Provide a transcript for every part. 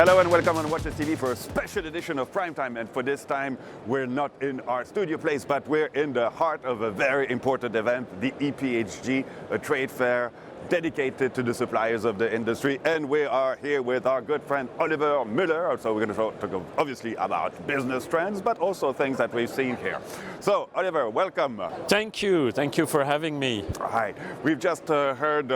Hello and welcome on Watches TV for a special edition of Primetime. And for this time, we're not in our studio place, but we're in the heart of a very important event, the EPHJ, a trade fair dedicated to the suppliers of the industry. And we are here with our good friend Oliver Müller. So we're going to talk obviously about business trends, but also things that we've seen here. So Oliver, welcome. Thank you for having me. Hi. We've just heard,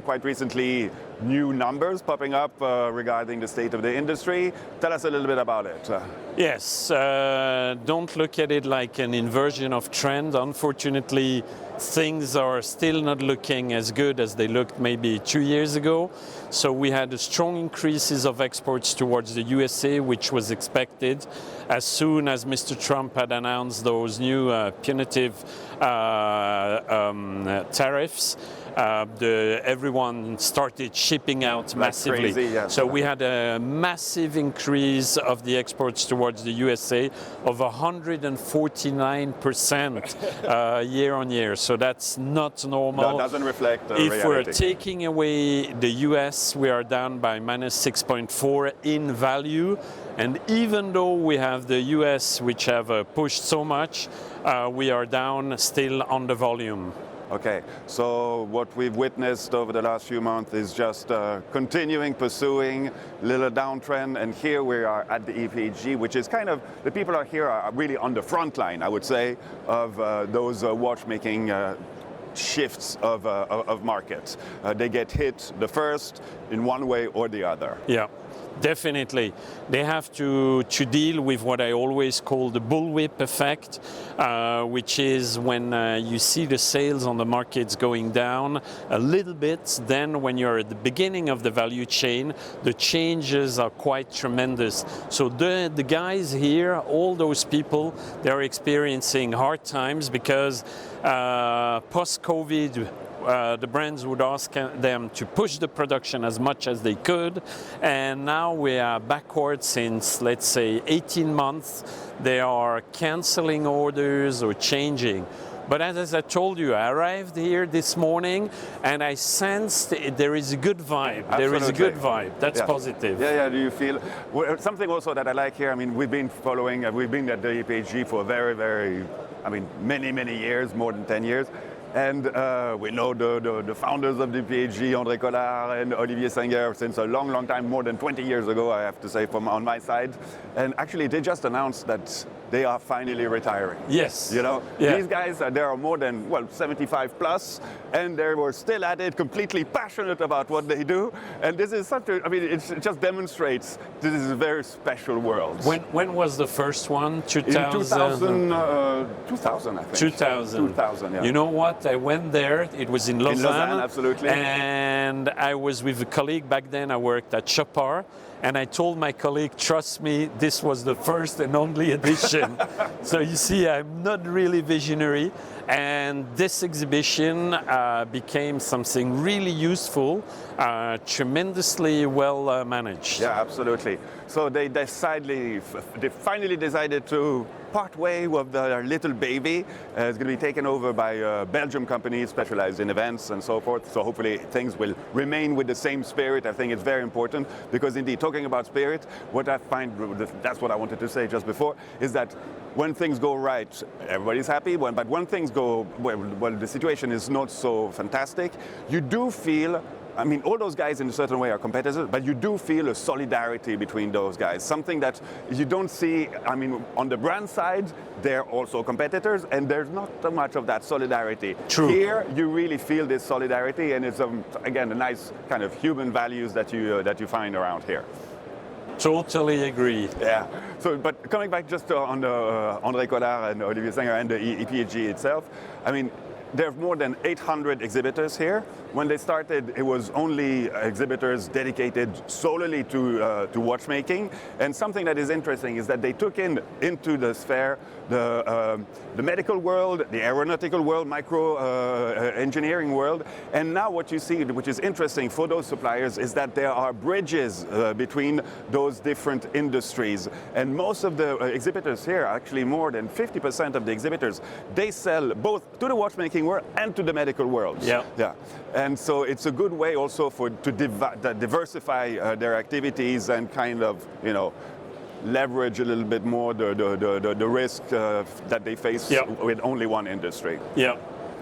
quite recently, new numbers popping up regarding the state of the industry. Tell us a little bit about it. Yes, don't look at it like an inversion of trend. Unfortunately, things are still not looking as good as they looked maybe 2 years ago. So we had a strong increases of exports towards the USA, which was expected as soon as Mr. Trump had announced those new punitive tariffs. Everyone started shipping out massively. Crazy, yeah. So we had a massive increase of the exports towards the USA of 149% year on year. So that's not normal. That doesn't reflect If reality. we're taking away the US, we are down by minus 6.4 in value. And even though we have the US, which have pushed so much, we are down still on the volume. Okay, so what we've witnessed over the last few months is just continuing, pursuing little downtrend, and here we are at the EPHJ, which is kind of, the people here are really on the front line, I would say, of those watchmaking shifts of markets. They get hit the first in one way or the other. Yeah. Definitely. They have to deal with what I always call the bullwhip effect, which is when you see the sales on the markets going down a little bit, then when you're at the beginning of the value chain, the changes are quite tremendous. So the guys here, all those people, they're experiencing hard times because post-COVID, the brands would ask them to push the production as much as they could, and now we are backwards since, let's say, 18 months. They are canceling orders or changing. But as I told you, I arrived here this morning and I sensed there is a good vibe. Absolutely. There is a good vibe. That's positive. Yeah, do you feel, something also that I like here, we've been at the EPHJ for many years, more than 10 years. And we know the founders of the EPHJ, André, Colard, and Olivier, Saenger, since a long time, more than 20 years ago, I have to say, on my side. And actually, they just announced that they are finally retiring. Yes. You know, these guys, there are more than 75 plus, and they were still at it, completely passionate about what they do. And this is it just demonstrates this is a very special world. When was the first one? 2000? In 2000, I think. 2000, yeah. You know what? I went there. It was in Lausanne. In Lausanne, absolutely. And I was with a colleague back then. I worked at Chopard. And I told my colleague, trust me, this was the first and only edition. So you see, I'm not really visionary. And this exhibition became something really useful, tremendously well managed. Yeah, absolutely. So they finally decided to part way with their little baby. It's going to be taken over by a Belgian company specialized in events and so forth. So hopefully things will remain with the same spirit. I think it's very important because indeed, talking about spirit, what I find, that's what I wanted to say just before, is that when things go right, everybody's happy. But when things go, well, the situation is not so fantastic, you do feel, all those guys in a certain way are competitors, but you do feel a solidarity between those guys. Something that you don't see, on the brand side, they're also competitors, and there's not so much of that solidarity. True. Here, you really feel this solidarity, and it's, again, a nice kind of human values that you find around here. Totally agree. Yeah. So, but coming back just on André Colard and Olivier Saenger and the EPHJ itself, there are more than 800 exhibitors here. When they started, it was only exhibitors dedicated solely to watchmaking. And something that is interesting is that they took into this fair the medical world, the aeronautical world, micro engineering world. And now what you see, which is interesting for those suppliers, is that there are bridges between those different industries. And most of the exhibitors here, actually more than 50% of the exhibitors, they sell both to the watchmaking watchmaking world and to the medical world. Yeah. Yeah. And so it's a good way also to diversify their activities and kind of, leverage a little bit more the risk that they face with only one industry. Yeah.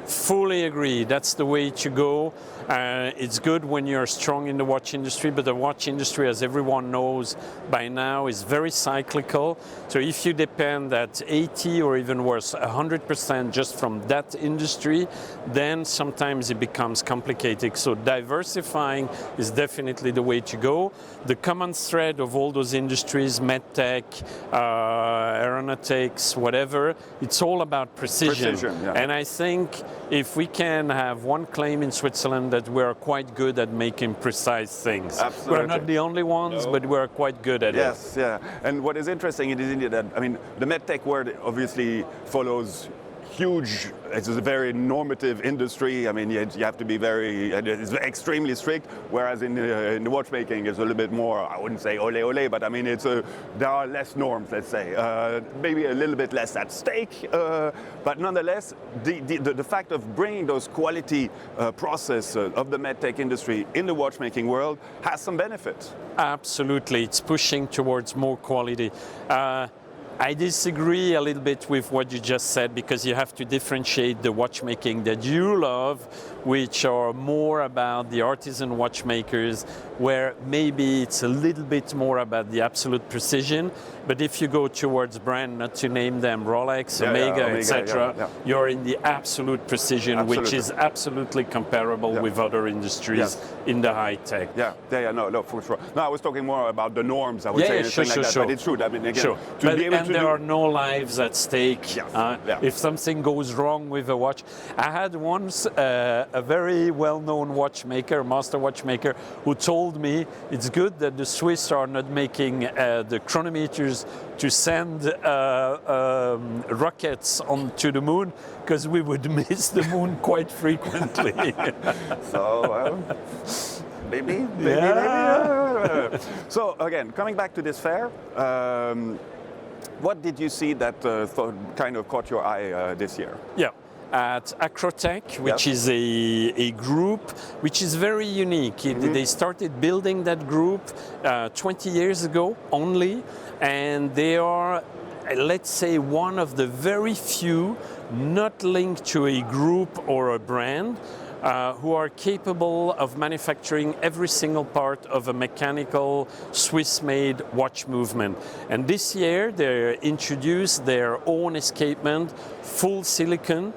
Fully agree. That's the way to go. It's good when you're strong in the watch industry, but the watch industry, as everyone knows by now, is very cyclical. So if you depend at 80 or even worse, 100% just from that industry, then sometimes it becomes complicated. So diversifying is definitely the way to go. The common thread of all those industries, medtech, aeronautics, whatever, it's all about precision. Yeah. And I think if we can have one claim in Switzerland that we're quite good at making precise things. Absolutely. We're not the only ones, but we're quite good at it. Yes, yeah. And what is interesting is indeed that, the medtech world obviously follows huge, it's a very normative industry. You have to be it's extremely strict, whereas in the watchmaking it's a little bit more, I wouldn't say ole ole, but there are less norms, let's say. Maybe a little bit less at stake, but nonetheless, the fact of bringing those quality process of the medtech industry in the watchmaking world has some benefits. Absolutely, it's pushing towards more quality. I disagree a little bit with what you just said, because you have to differentiate the watchmaking that you love, which are more about the artisan watchmakers, where maybe it's a little bit more about the absolute precision. But if you go towards brand, not to name them, Rolex, Omega, etc., you're in the absolute precision, which is absolutely comparable with other industries in the high tech. No, for sure. No, I was talking more about the norms, I would say, sure. But it's true. Again, there are no lives at stake. If something goes wrong with a watch, I had once a very well-known watchmaker, master watchmaker, who told me it's good that the Swiss are not making the chronometers to send rockets onto the moon, because we would miss the moon quite frequently. Maybe. So again, coming back to this fair, what did you see that kind of caught your eye this year? At Acro, which is a group which is very unique. They started building that group 20 years ago only, and they are, let's say, one of the very few not linked to a group or a brand who are capable of manufacturing every single part of a mechanical Swiss-made watch movement. And this year they introduced their own escapement, full silicon,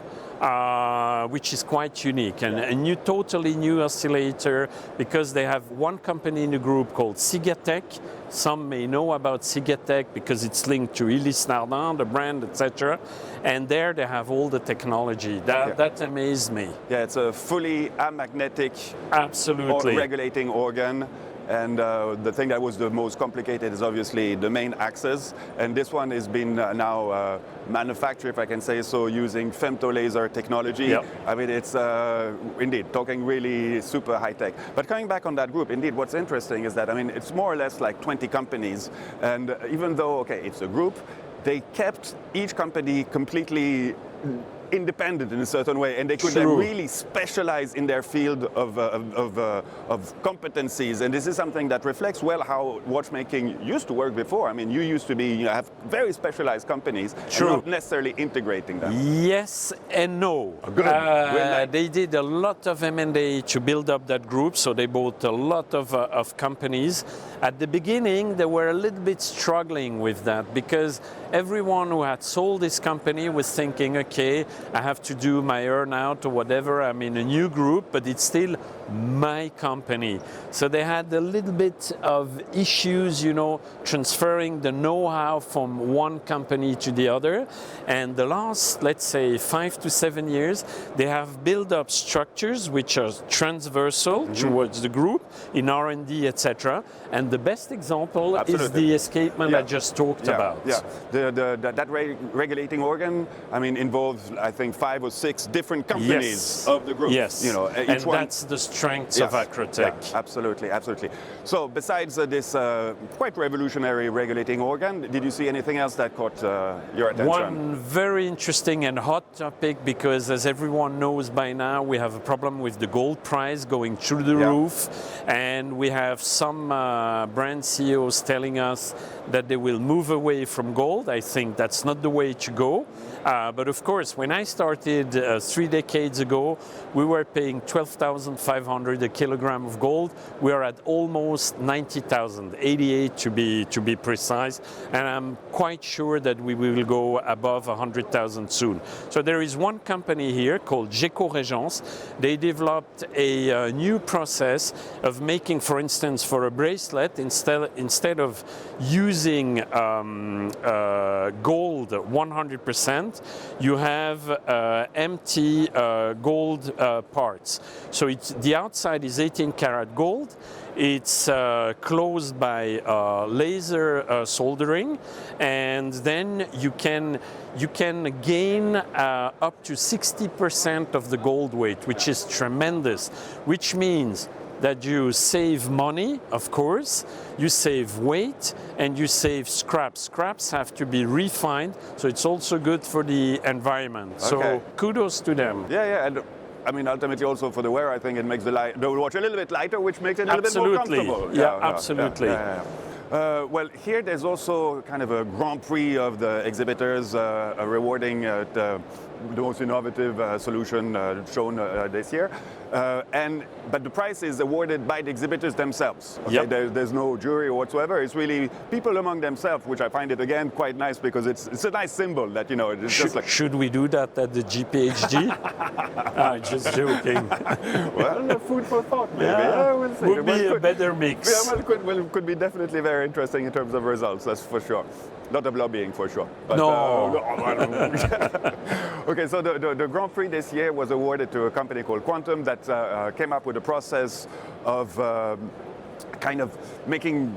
which is quite unique, and a totally new oscillator, because they have one company in the group called Sigatech. Some may know about Sigatech because it's linked to Ulysse Nardin, the brand, etc. And there they have all the technology. That amazed me. Yeah, it's a fully amagnetic, regulating organ. And the thing that was the most complicated is obviously the main axis. And this one has been now manufactured, if I can say so, using femtolaser technology. It's indeed talking really super high tech. But coming back on that group, indeed, what's interesting is that, it's more or less like 20 companies. And even though, it's a group, they kept each company completely independent in a certain way, and they could then really specialize in their field of competencies. And this is something that reflects well how watchmaking used to work before. You used to be, have very specialized companies, and not necessarily integrating them. Yes and no. They did a lot of M&A to build up that group, so they bought a lot of companies. At the beginning, they were a little bit struggling with that, because everyone who had sold this company was thinking, okay, I have to do my earn out or whatever. I'm in a new group, but it's still my company. So they had a little bit of issues, transferring the know-how from one company to the other. And the last, let's say, 5 to 7 years, they have built up structures which are transversal towards the group in R&D, etc. And the best example is the escapement I just talked about. That regulating organ, involves, I think, 5 or 6 different companies of the group. And that's the strengths of Acrotech. Yeah, absolutely, absolutely. So besides this quite revolutionary regulating organ, did you see anything else that caught your attention? One very interesting and hot topic, because as everyone knows by now, we have a problem with the gold price going through the roof, and we have some brand CEOs telling us that they will move away from gold. I think that's not the way to go. But of course, when I started 3 decades ago, we were paying 12,500 a kilogram of gold. We are at almost 90,000, 88 to be precise, and I'm quite sure that we will go above 100,000 soon. So there is one company here called Géco-Régence. They developed a new process of making, for instance, for a bracelet, instead of using gold 100%, you have empty gold parts. So the outside is 18 karat gold. It's closed by laser soldering, and then you can gain up to 60% of the gold weight, which is tremendous, which means that you save money, of course, you save weight, and you save scraps. Scraps have to be refined, so it's also good for the environment. Okay. So kudos to them. Yeah, and I mean, ultimately also for the wearer, I think it makes the watch a little bit lighter, which makes it a little bit more comfortable. Yeah, absolutely. Well, here there's also kind of a Grand Prix of the exhibitors rewarding the most innovative solution shown this year. But the prize is awarded by the exhibitors themselves. Okay? There's no jury whatsoever. It's really people among themselves, which I find it again quite nice, because it's a nice symbol that, you know, it's just like... Should we do that at the GPHG? Just joking. Well, food for thought, maybe. Yeah, we'll see. Would be a better mix. Yeah, well, it could be definitely very interesting in terms of results, that's for sure. Lot of lobbying for sure. But, no. Okay, so the Grand Prix this year was awarded to a company called Quantum that came up with a process of kind of making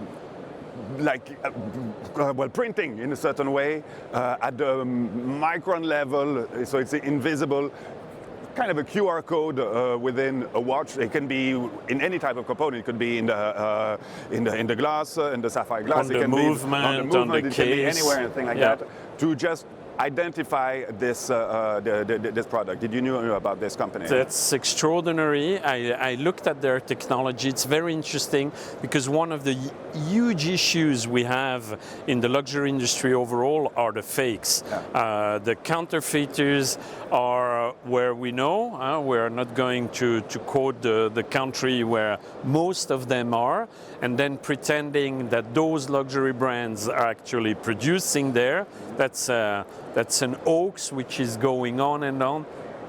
printing in a certain way at the micron level, so it's invisible. Kind of a QR code within a watch. It can be in any type of component. It could be in the glass, in the sapphire glass. On the movement, on the case. It can be anywhere, anything like that. To just identify this this product. Did you know about this company? That's extraordinary. I looked at their technology. It's very interesting, because one of the huge issues we have in the luxury industry overall are the fakes. The counterfeiters are where we know. We're not going to quote the country where most of them are, and then pretending that those luxury brands are actually producing there. That's an hoax which is going on and on.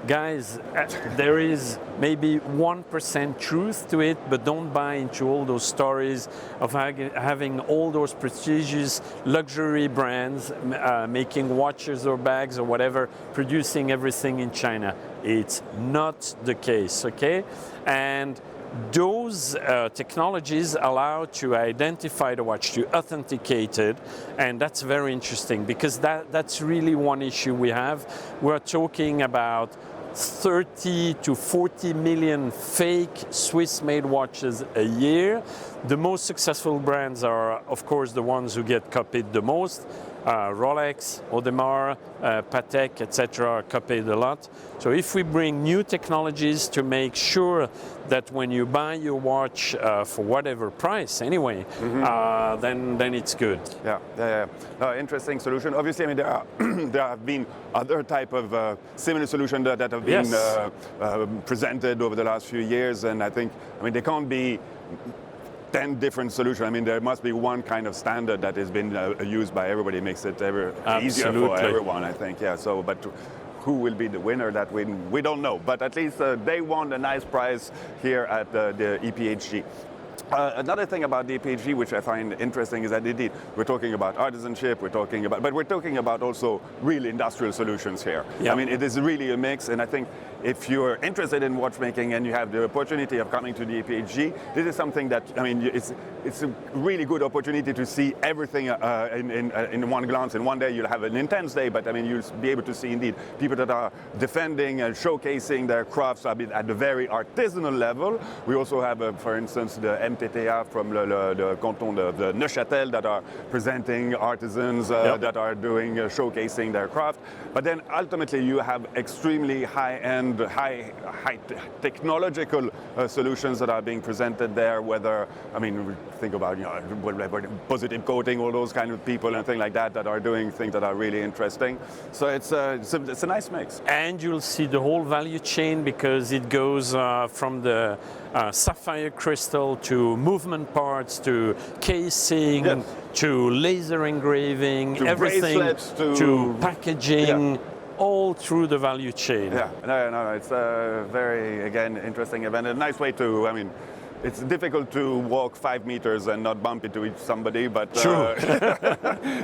Guys, there is maybe 1% truth to it, but don't buy into all those stories of having all those prestigious luxury brands making watches or bags or whatever, producing everything in China. It's not the case, okay? And those technologies allow to identify the watch, to authenticate it, and that's very interesting, because that's really one issue we have. We're talking about 30 to 40 million fake Swiss-made watches a year. The most successful brands are, of course, the ones who get copied the most. Rolex, Audemars, Patek, etc. are copied a lot. So if we bring new technologies to make sure that when you buy your watch for whatever price anyway, then it's good. Yeah. Interesting solution. Obviously, I mean, there have been other type of similar solutions that have been presented over the last few years, and I think, I mean, they can't be 10 different solutions. I mean, there must be one kind of standard that has been used by everybody. It makes it easier for everyone, I think. Yeah. So, but who will be the winner? That we don't know. But at least they won a nice prize here at the EPHJ. Another thing about the EPHJ, which I find interesting, is that indeed we're talking about artisanship, but we're talking about also real industrial solutions here. Yeah. I mean, it is really a mix, and I think if you're interested in watchmaking and you have the opportunity of coming to the EPHJ, this is something that, I mean, it's a really good opportunity to see everything in one glance. In one day you'll have an intense day, but I mean, you'll be able to see indeed people that are defending and showcasing their crafts at the very artisanal level. We also have, for instance, the MTTA from the canton of the Neuchâtel that are presenting artisans that are doing showcasing their craft. But then ultimately you have extremely high-end, high technological solutions that are being presented there. Whether, I mean, think about positive coating, all those kind of people and things like that are doing things that are really interesting. So it's a nice mix. And you'll see the whole value chain, because it goes from the sapphire crystal to movement parts to casing, yes, to laser engraving, to everything, bracelets, to packaging, all through the value chain. Yeah, no, it's a very, again, interesting event. A nice way to, I mean, it's difficult to walk 5 meters and not bump into somebody, but true.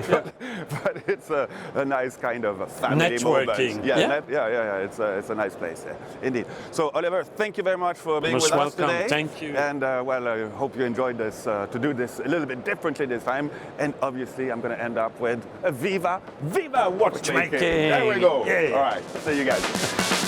but it's a nice kind of family networking. Moment. Yeah. It's a nice place, indeed. So Oliver, thank you very much for being with us today. Thank you. And well, I hope you enjoyed this. To do this a little bit differently this time, and obviously I'm going to end up with a Viva watchmaking. There we go. Yeah. All right, see you guys.